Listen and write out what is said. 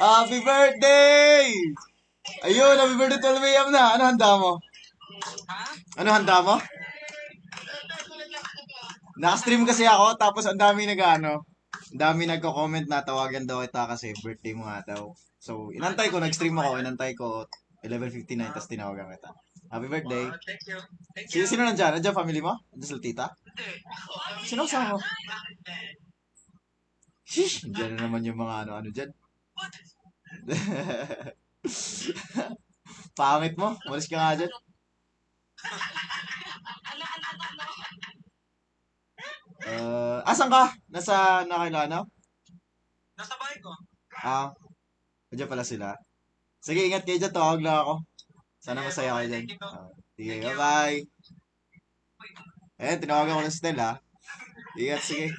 Happy birthday! Ayun, happy birthday 12 a.m. na. Ano handa mo? Ano handa mo? Naka-stream kasi ako, tapos ang dami ang dami nagko-comment na tawagan daw kita kasi birthday mo nga daw. So, inantay ko, nag-stream ako, inantay ko 11:59, tapos tinawagan kita. Happy birthday. Sino nandyan? Nandyan family mo? Nandyan sila tita? Sino kasama mo? Shish! Diyan na naman yung mga ano-ano dyan. Pangit mo. Malis ka nga dyan. Asan ka? Nasa Nakilano? Nasa bahay ko. Ah, nandiyan pala sila. Sige, ingat kayo dyan. Tawag lang ako. Sana masaya kayo dyan. Sige, bye-bye. Tinawagan ko na si Stella. Ingat, sige.